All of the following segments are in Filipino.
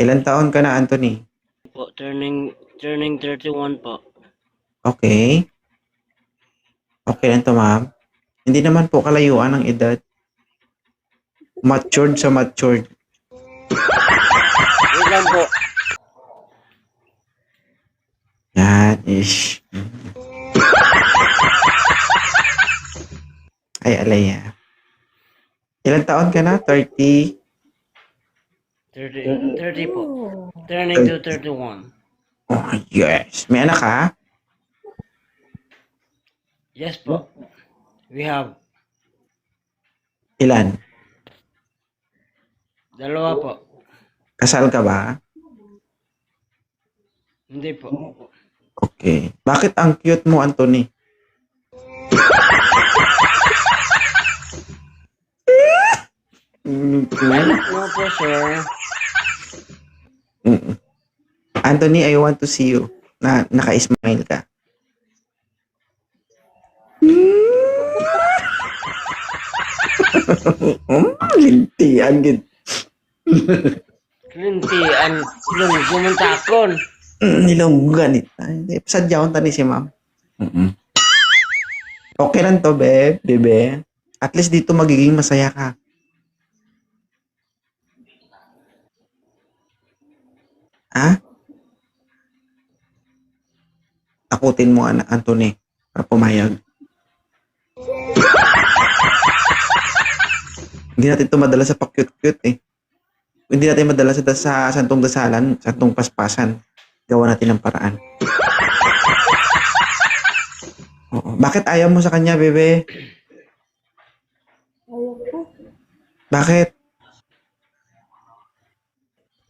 Ilan taon ka na, Anthony? Po, turning 31 po. Okay. Okay lang to, ma'am. Hindi naman po kalayuan ng edad. Matured sa matured. Wait lang po. Yan, ish. Ay, alaya. Ilan taon ka na? 30? 30 po. Turning to 31. Oh, yes. May anak ka? Yes po. We have Ilan? dalawa po. Kasal ka ba? Hindi po. Okay. Bakit ang cute mo, Anthony? Ano po, sir? Anthony, I want to see you. Na naka-smile ka. Lintian gid. Lintian. Gumuntakon. Nilonggan ita. Sadyaon tani si ma'am. Okay lang to, bebe. At least dito magiging masaya ka. Ha? Takutin mo, Anthony, para pumayag. Hindi natin ito madala sa pa-cute-cute eh. Hindi natin madala sa santong dasalan, santong paspasan. Gawa natin ng paraan. Oo. Bakit ayaw mo sa kanya, bebe? Ayaw ko. Bakit?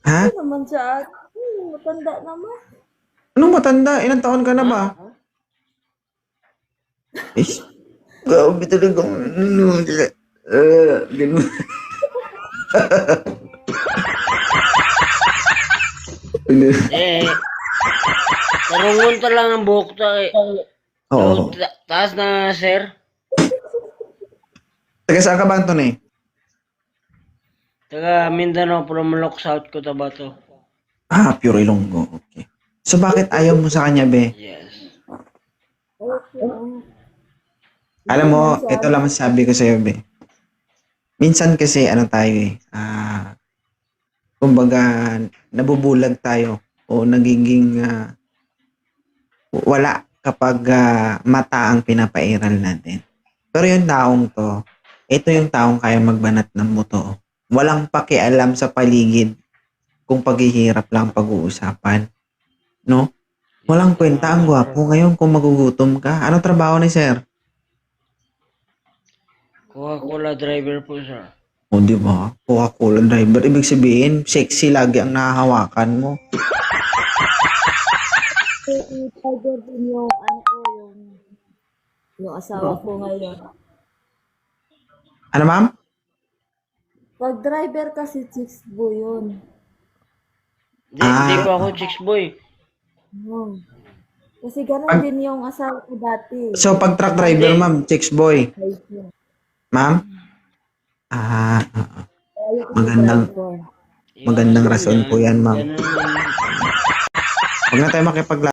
Ha? Ano naman siya? Matanda naman. Anong matanda? Ilang taon ka na ba? Ish. Grabe talagang ganun. Tarungon ta lang ang buhok ta eh. Oo. So, taas na, sir. Taga saan ka ba, Anthony? Taga Mindanao, Pulumulok, South Cotabato. Ah, pure Ilonggo. Okay. So, bakit ayaw mo sa kanya, be? Yes. Alam mo, ito lang masasabi ko sa'yo, be. Minsan kasi, ano tayo eh, kumbaga, nabubulag tayo o nagiging wala kapag mata ang pinapairal natin. Pero yung taong to, ito yung taong kaya magbanat ng buto. Walang pakialam sa paligid kung paghihirap lang pag-uusapan. No? Walang kwenta ang gwapo ngayon kung magugutom ka. Ano trabaho ni sir? Coca-Cola driver po, sir. O, di ba? Coca-Cola driver. Ibig sabihin, sexy lagi ang nahahawakan mo. Tiger din yung ano ko, yung asawa ko ngayon. Ano, ma'am? Pag driver kasi chicks boy yun. Hindi po ako chicks boy. Kasi ganun din yung asawa ko dati. So, pag truck driver, ma'am, chicks boy. Ma'am? Magandang rason po yan, ma'am. Ganun. Huwag na tayo makipagla